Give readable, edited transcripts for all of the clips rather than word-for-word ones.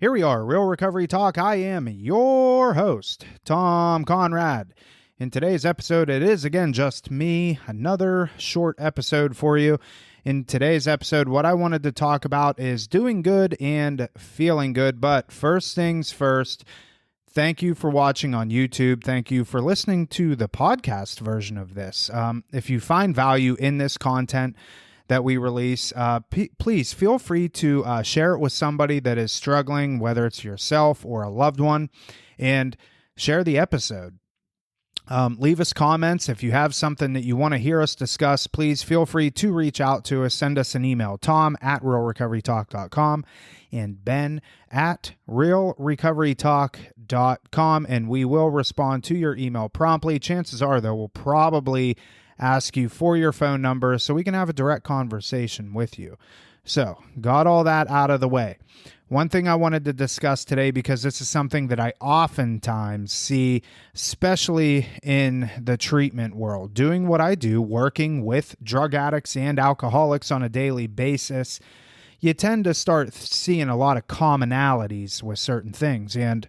Here we are, Real Recovery Talk. I am your host, Tom Conrad. In today's episode, it is again just me, another short episode for you. In today's episode, what I wanted to talk about is doing good and feeling good. But first things first, thank you for watching on YouTube. Thank you for listening to the podcast version of this. If you find value in this content that we release, please feel free to share it with somebody that is struggling, whether it's yourself or a loved one, and share the episode. Leave us comments. If you have something that you want to hear us discuss, please feel free to reach out to us. Send us an email, tom@realrecoverytalk.com and ben@realrecoverytalk.com, and we will respond to your email promptly. Chances are, though, we'll probably ask you for your phone number so we can have a direct conversation with you. So, got all that out of the way. One thing I wanted to discuss today, because this is something that I oftentimes see, especially in the treatment world, doing what I do, working with drug addicts and alcoholics on a daily basis, you tend to start seeing a lot of commonalities with certain things. And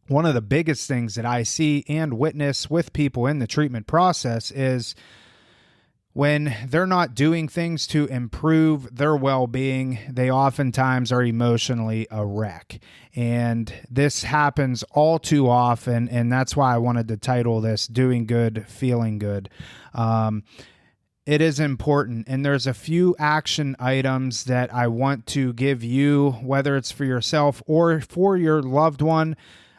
one of the biggest things that I see and witness with people in the treatment process is when they're not doing things to improve their well-being, they oftentimes are emotionally a wreck. And this happens all too often, and that's why I wanted to title this Doing Good, Feeling Good. It is important, and there's a few action items that I want to give you, whether it's for yourself or for your loved one,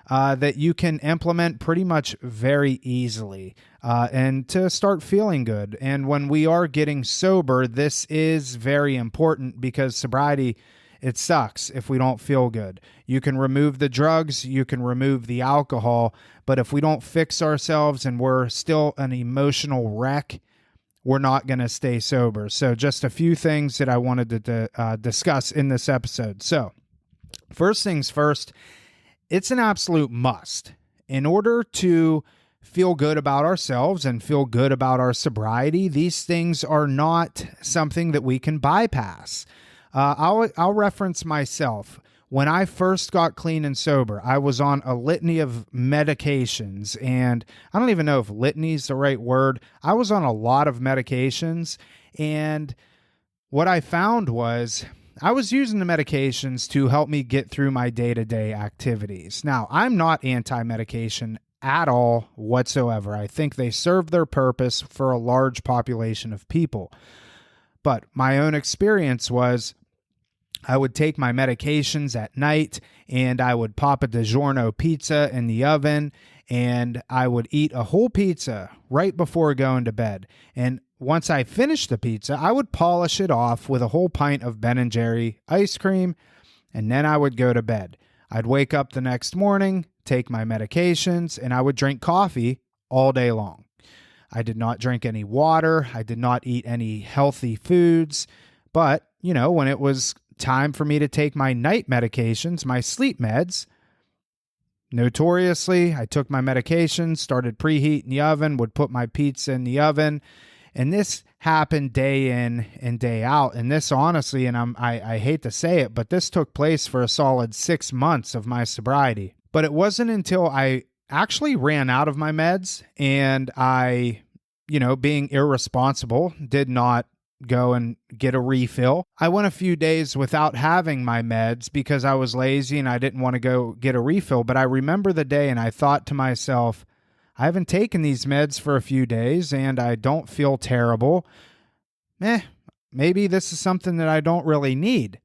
that you can implement pretty much very easily and to start feeling good. And when we are getting sober, this is very important because sobriety, it sucks if we don't feel good. You can remove the drugs, you can remove the alcohol, but if we don't fix ourselves and we're still an emotional wreck, we're not going to stay sober. So just a few things that I wanted to discuss in this episode. So first things first, it's an absolute must. In order to feel good about ourselves and feel good about our sobriety, these things are not something that we can bypass. I'll reference myself. When I first got clean and sober, I was on a litany of medications, and I don't even know if litany is the right word. I was on a lot of medications, and what I found was I was using the medications to help me get through my day-to-day activities. Now, I'm not anti-medication at all whatsoever. I think they serve their purpose for a large population of people. But my own experience was I would take my medications at night and I would pop a DiGiorno pizza in the oven and I would eat a whole pizza right before going to bed. And once I finished the pizza, I would polish it off with a whole pint of Ben & Jerry ice cream, and then I would go to bed. I'd wake up the next morning, take my medications, and I would drink coffee all day long. I did not drink any water. I did not eat any healthy foods. But, when it was time for me to take my night medications, my sleep meds, notoriously, I took my medications, started preheating the oven, would put my pizza in the oven. And this happened day in and day out. And this honestly, and I hate to say it, but this took place for a solid 6 months of my sobriety. But it wasn't until I actually ran out of my meds and I, being irresponsible, did not go and get a refill. I went a few days without having my meds because I was lazy and I didn't want to go get a refill. But I remember the day and I thought to myself, I haven't taken these meds for a few days and I don't feel terrible. Maybe this is something that I don't really need.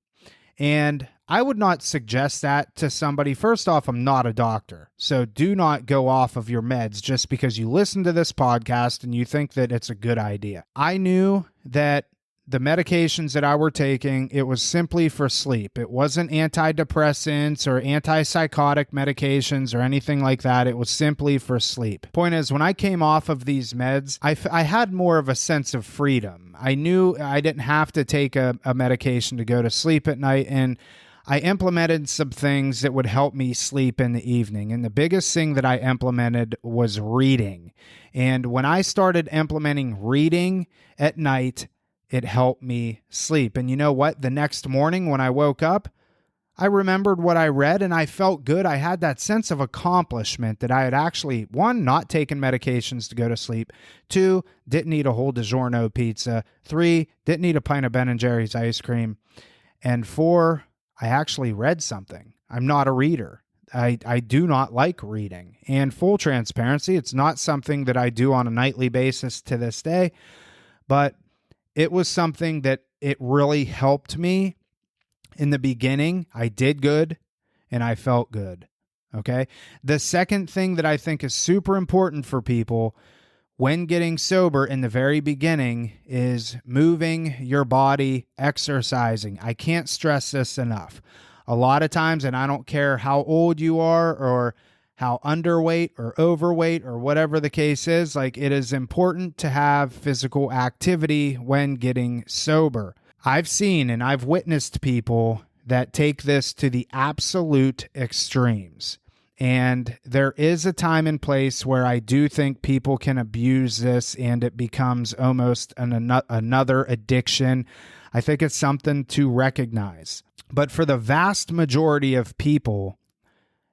And I would not suggest that to somebody. First off, I'm not a doctor. So do not go off of your meds just because you listen to this podcast and you think that it's a good idea. I knew that the medications that I were taking, it was simply for sleep. It wasn't antidepressants or antipsychotic medications or anything like that. It was simply for sleep. Point is, when I came off of these meds, I had more of a sense of freedom. I knew I didn't have to take a medication to go to sleep at night, and I implemented some things that would help me sleep in the evening. And the biggest thing that I implemented was reading. And when I started implementing reading at night, it helped me sleep. And you know what? The next morning when I woke up, I remembered what I read and I felt good. I had that sense of accomplishment that I had actually, one, not taken medications to go to sleep. Two, didn't eat a whole DiGiorno pizza. Three, didn't eat a pint of Ben & Jerry's ice cream. And four, I actually read something. I'm not a reader. I do not like reading. And full transparency, it's not something that I do on a nightly basis to this day, but it was something that it really helped me. In the beginning, I did good and I felt good. Okay. The second thing that I think is super important for people when getting sober in the very beginning is moving your body, exercising. I can't stress this enough. A lot of times, and I don't care how old you are or how underweight or overweight or whatever the case is, like it is important to have physical activity when getting sober. I've seen and I've witnessed people that take this to the absolute extremes. And there is a time and place where I do think people can abuse this and it becomes almost another addiction. I think it's something to recognize. But for the vast majority of people,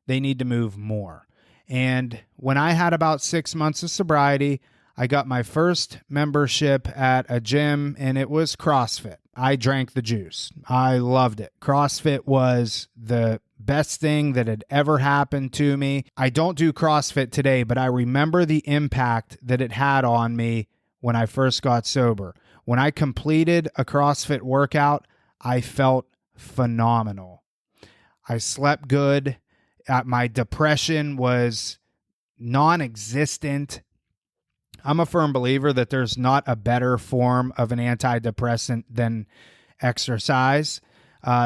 they need to move more. And when I had about 6 months of sobriety, I got my first membership at a gym and it was CrossFit. I drank the juice. I loved it. CrossFit was the best thing that had ever happened to me. I don't do CrossFit today, but I remember the impact that it had on me when I first got sober. When I completed a CrossFit workout, I felt phenomenal. I slept good. My depression was non-existent. I'm a firm believer that there's not a better form of an antidepressant than exercise.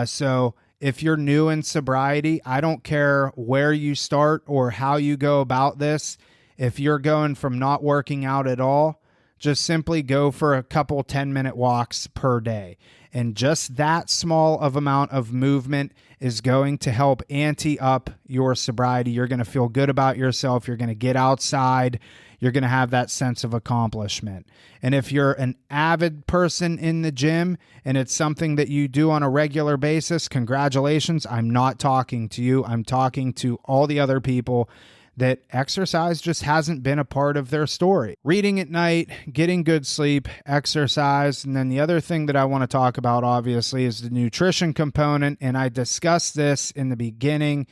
So if you're new in sobriety, I don't care where you start or how you go about this. If you're going from not working out at all, just simply go for a couple 10-minute walks per day. And just that small of amount of movement is going to help ante up your sobriety. You're going to feel good about yourself. You're going to get outside. You're going to have that sense of accomplishment. And if you're an avid person in the gym and it's something that you do on a regular basis, congratulations. I'm not talking to you. I'm talking to all the other people that exercise just hasn't been a part of their story. Reading at night, getting good sleep, exercise. And then the other thing that I want to talk about, obviously, is the nutrition component. And I discussed this in the beginning.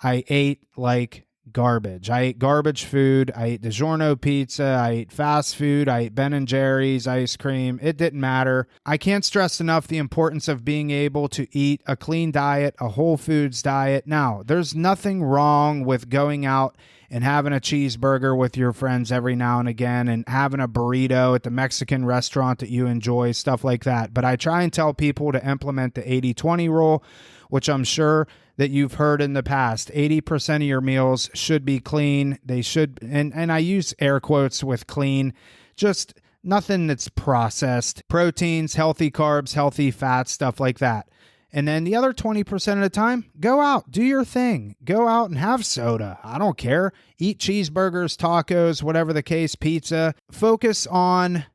I ate like garbage. I ate garbage food. I ate DiGiorno pizza. I ate fast food. I ate Ben & Jerry's ice cream. It didn't matter. I can't stress enough the importance of being able to eat a clean diet, a whole foods diet. Now, there's nothing wrong with going out and having a cheeseburger with your friends every now and again and having a burrito at the Mexican restaurant that you enjoy, stuff like that. But I try and tell people to implement the 80-20 rule, which I'm sure that you've heard in the past. 80% of your meals should be clean. They should, and I use air quotes with clean, just nothing that's processed. Proteins, healthy carbs, healthy fats, stuff like that. And then the other 20% of the time, go out, do your thing. Go out and have soda. I don't care. Eat cheeseburgers, tacos, whatever the case, pizza. Focus on,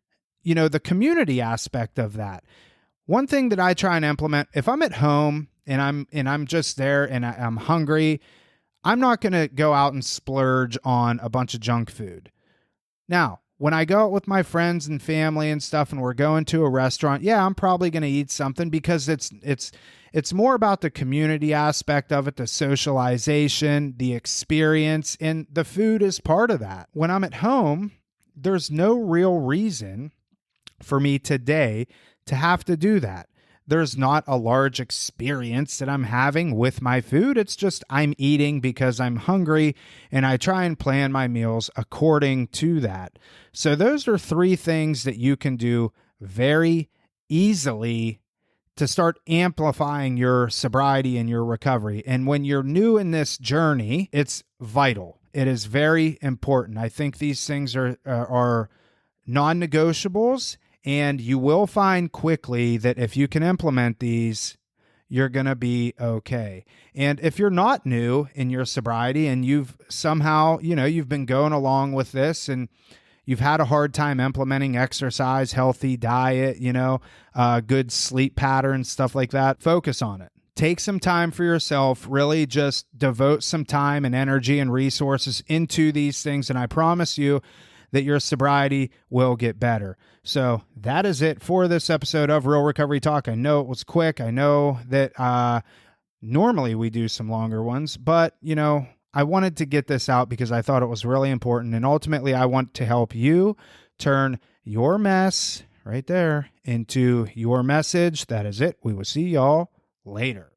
the community aspect of that. One thing that I try and implement, if I'm at home and I'm just there and I'm hungry, I'm not going to go out and splurge on a bunch of junk food. Now, when I go out with my friends and family and stuff and we're going to a restaurant, yeah, I'm probably going to eat something because it's more about the community aspect of it, the socialization, the experience, and the food is part of that. When I'm at home, there's no real reason for me today to have to do that. There's not a large experience that I'm having with my food. It's just I'm eating because I'm hungry, and I try and plan my meals according to that. So those are 3 things that you can do very easily to start amplifying your sobriety and your recovery. And when you're new in this journey, it's vital. It is very important. I think these things are non-negotiables. And you will find quickly that if you can implement these, you're going to be okay. And if you're not new in your sobriety and you've somehow, you've been going along with this and you've had a hard time implementing exercise, healthy diet, good sleep patterns, stuff like that, focus on it. take some time for yourself, really just devote some time and energy and resources into these things. And I promise you that your sobriety will get better. So that is it for this episode of Real Recovery Talk. I know it was quick. I know that normally we do some longer ones, but I wanted to get this out because I thought it was really important. And ultimately, I want to help you turn your mess right there into your message. That is it. We will see y'all later.